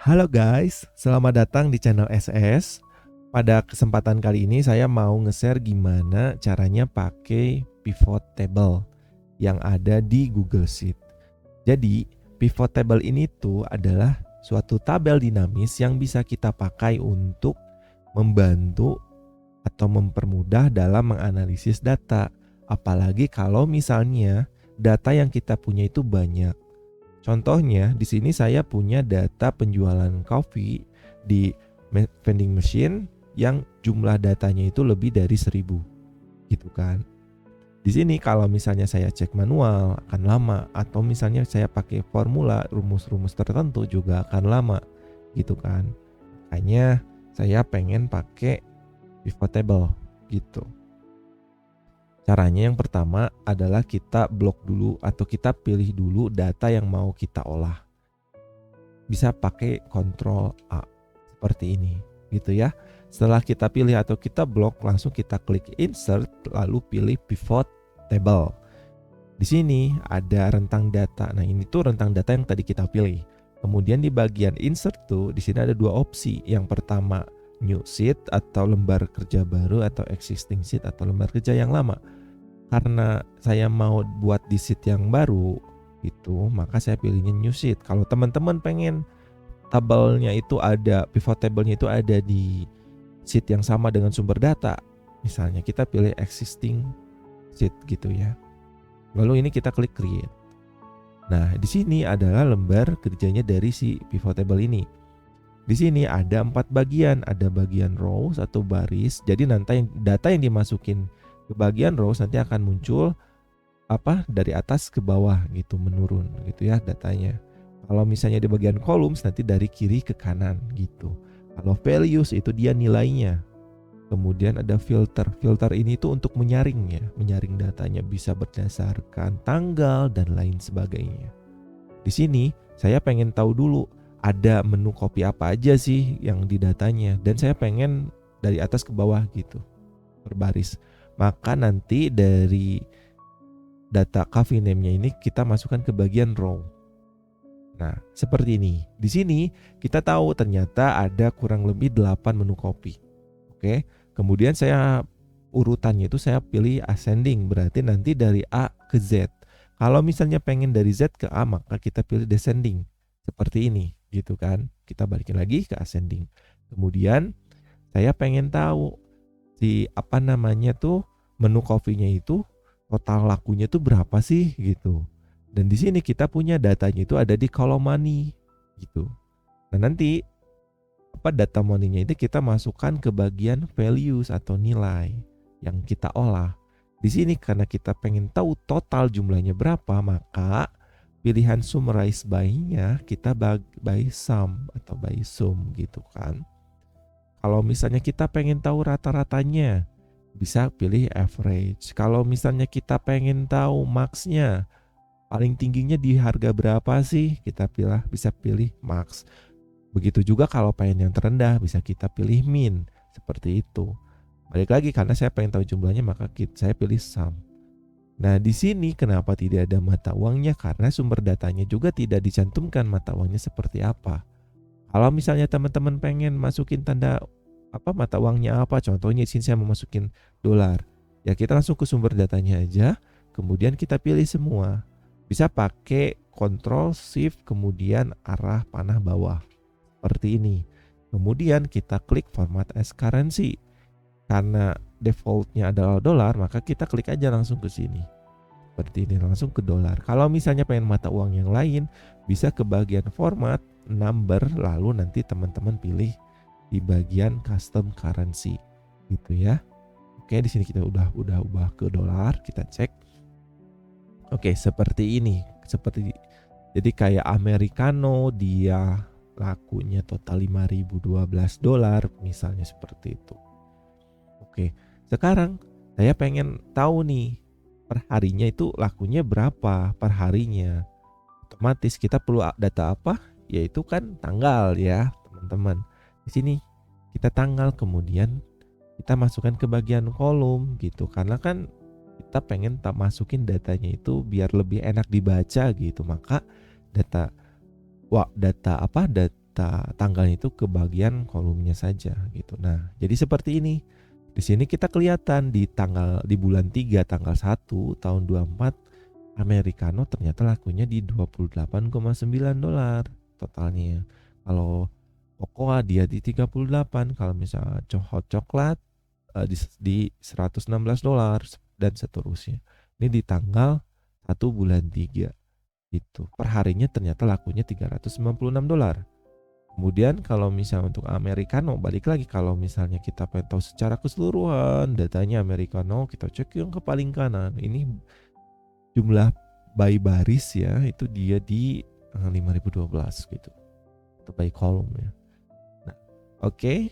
Halo guys, selamat datang di channel SS. Pada kesempatan kali ini saya mau nge-share gimana caranya pakai pivot table yang ada di Google Sheet. Jadi, pivot table ini tuh adalah suatu tabel dinamis yang bisa kita pakai untuk membantu atau mempermudah dalam menganalisis data. Apalagi kalau misalnya data yang kita punya itu banyak. Contohnya, di sini saya punya data penjualan kopi di vending machine yang jumlah datanya itu lebih dari 1000, gitu kan. Di sini kalau misalnya saya cek manual akan lama, atau misalnya saya pakai formula rumus-rumus tertentu juga akan lama, gitu kan. Makanya saya pengen pakai pivot table gitu. Caranya yang pertama adalah kita blok dulu atau kita pilih dulu data yang mau kita olah. Bisa pakai Ctrl A seperti ini gitu ya. Setelah kita pilih atau kita blok, langsung kita klik insert lalu pilih pivot table. Di sini ada rentang data. Nah, ini tuh rentang data yang tadi kita pilih. Kemudian di bagian insert tuh di sini ada dua opsi. Yang pertama new sheet atau lembar kerja baru, atau existing sheet atau lembar kerja yang lama. Karena saya mau buat di sheet yang baru itu, maka saya pilihnya new sheet. Kalau teman-teman pengen tabelnya itu ada, pivot table-nya itu ada di sheet yang sama dengan sumber data, misalnya kita pilih existing sheet gitu ya. Lalu ini kita klik create. Nah, di sini adalah lembar kerjanya dari si pivot table ini. Di sini ada 4 bagian, ada bagian rows atau baris. Jadi nanti data yang dimasukin ke bagian rows nanti akan muncul dari atas ke bawah gitu, menurun gitu ya datanya. Kalau misalnya di bagian columns nanti dari kiri ke kanan gitu. Kalau values itu dia nilainya. Kemudian ada filter. Filter ini tuh untuk menyaring ya, menyaring datanya bisa berdasarkan tanggal dan lain sebagainya. Di sini saya pengen tahu dulu ada menu kopi apa aja sih yang di datanya, dan saya pengen dari atas ke bawah gitu, berbaris. Maka nanti dari data coffee name-nya ini kita masukkan ke bagian row. Nah, seperti ini. Di sini kita tahu ternyata ada kurang lebih 8 menu kopi. Oke. Kemudian saya urutannya itu saya pilih ascending, berarti nanti dari A ke Z. Kalau misalnya pengen dari Z ke A, maka kita pilih descending. Seperti ini, gitu kan. Kita balikin lagi ke ascending. Kemudian saya pengen tahu menu kopinya itu total lakunya itu berapa sih gitu. Dan di sini kita punya datanya itu ada di kolom money gitu. Nah, nanti data money-nya itu kita masukkan ke bagian values atau nilai yang kita olah. Di sini karena kita pengen tahu total jumlahnya berapa, maka pilihan summarize by-nya kita by sum atau by sum gitu kan. Kalau misalnya kita pengen tahu rata-ratanya, bisa pilih average. Kalau misalnya kita pengen tahu max-nya, paling tingginya di harga berapa sih, kita bisa pilih max. Begitu juga kalau pengen yang terendah, bisa kita pilih min. Seperti itu. Balik lagi, karena saya pengen tahu jumlahnya, maka saya pilih sum. Nah, di sini kenapa tidak ada mata uangnya? Karena sumber datanya juga tidak dicantumkan mata uangnya seperti apa. Kalau misalnya teman-teman pengen masukin tanda mata uangnya apa, contohnya di sini saya mau masukin dolar, ya kita langsung ke sumber datanya aja, kemudian kita pilih semua. Bisa pakai Ctrl Shift kemudian arah panah bawah seperti ini. Kemudian kita klik format as currency. Karena defaultnya adalah dolar, maka kita klik aja langsung ke sini. Seperti ini, langsung ke dolar. Kalau misalnya pengen mata uang yang lain, bisa ke bagian format, number, lalu nanti teman-teman pilih di bagian custom currency gitu ya. Oke, di sini kita udah ubah ke dolar, kita cek. Oke, seperti ini. Jadi kayak americano dia lakunya total $5.012 misalnya, seperti itu. Oke, sekarang saya pengen tahu nih per harinya itu lakunya berapa per harinya. Otomatis kita perlu data apa? Yaitu kan tanggal ya, teman-teman. Di sini kita tanggal, kemudian kita masukkan ke bagian kolom gitu. Karena kan kita pengen masukin datanya itu biar lebih enak dibaca gitu. Maka data data tanggalnya itu ke bagian kolomnya saja gitu. Nah, jadi seperti ini. Di sini kita kelihatan di bulan 3 tanggal 1 tahun 24 americano ternyata lakunya di $28,9 totalnya. Kalau cocoa dia di 38, kalau misalnya hot coklat di $116 dan seterusnya. Ini di tanggal 1 bulan 3 gitu. Perharinya ternyata lakunya $396. Kemudian kalau misalnya untuk americano, balik lagi, kalau misalnya kita pengen tahu secara keseluruhan datanya americano, kita cek yang ke paling kanan. Ini jumlah by baris ya, itu dia di 5012 gitu. Itu by column ya. Nah, oke.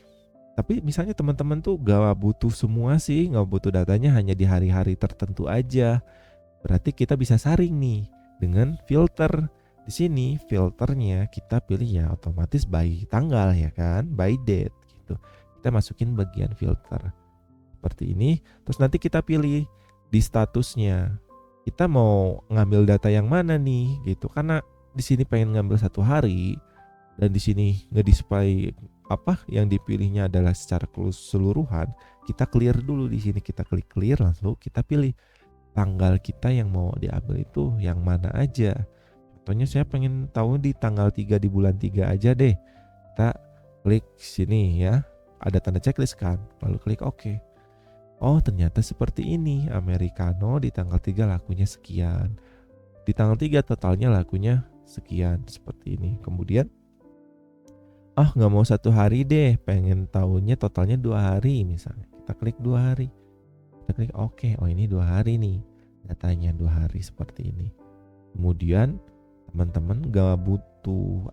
Tapi misalnya teman-teman tuh gak butuh semua sih, gak butuh datanya hanya di hari-hari tertentu aja. Berarti kita bisa saring nih dengan filter. Di sini filternya kita pilih ya otomatis by tanggal ya kan, by date gitu. Kita masukin bagian filter seperti ini. Terus nanti kita pilih di statusnya. Kita mau ngambil data yang mana nih gitu. Karena di sini pengen ngambil 1 hari dan di sini nge-display apa yang dipilihnya adalah secara keseluruhan. Kita clear dulu di sini, kita klik clear, langsung kita pilih tanggal kita yang mau diambil itu yang mana aja. Contohnya saya pengen tahu di tanggal 3 di bulan 3 aja deh. Kita klik sini ya. Ada tanda checklist kan. Lalu klik OK. Oh, ternyata seperti ini. Americano di tanggal 3 lakunya sekian. Di tanggal 3 totalnya lakunya sekian. Seperti ini. Kemudian gak mau 1 hari deh. Pengen tahunya totalnya 2 hari misalnya. Kita klik 2 hari. Kita klik OK. Oh, ini 2 hari nih. Datanya 2 hari seperti ini. Kemudian teman-teman gak butuh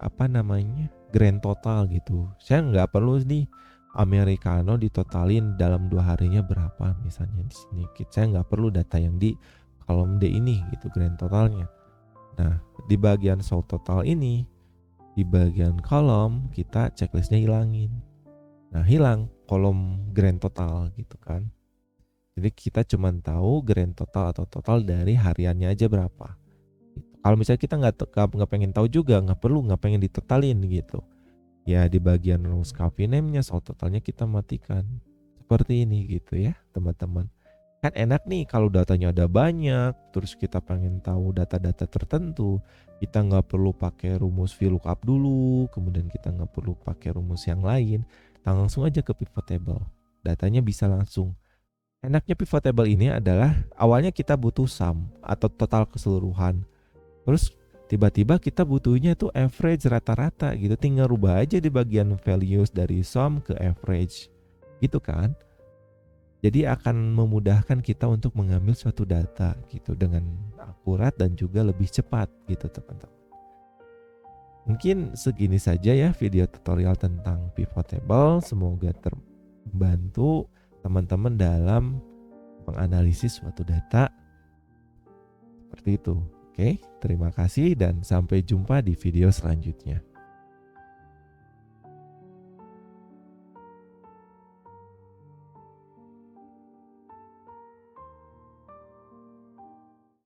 grand total gitu. Saya nggak perlu nih americano ditotalin dalam 2 harinya berapa misalnya di sini. Saya nggak perlu data yang di kolom D ini gitu, grand totalnya. Nah, di bagian show total ini, di bagian kolom kita checklistnya hilangin. Nah, hilang kolom grand total gitu kan. Jadi kita cuma tahu grand total atau total dari hariannya aja berapa. Kalau misalnya kita nggak pengen tahu juga, nggak pengen ditotalin gitu, ya di bagian rules coffee name-nya soal totalnya kita matikan seperti ini gitu ya teman-teman. Kan enak nih kalau datanya ada banyak, terus kita pengen tahu data-data tertentu, kita nggak perlu pakai rumus VLOOKUP dulu, kemudian kita nggak perlu pakai rumus yang lain, langsung aja ke pivot table, datanya bisa langsung. Enaknya pivot table ini adalah awalnya kita butuh sum atau total keseluruhan. Terus tiba-tiba kita butuhnya itu average rata-rata gitu. Tinggal rubah aja di bagian values dari sum ke average gitu kan. Jadi akan memudahkan kita untuk mengambil suatu data gitu dengan akurat dan juga lebih cepat gitu teman-teman. Mungkin segini saja ya video tutorial tentang pivot table. Semoga terbantu teman-teman dalam menganalisis suatu data seperti itu. Oke, terima kasih dan sampai jumpa di video selanjutnya.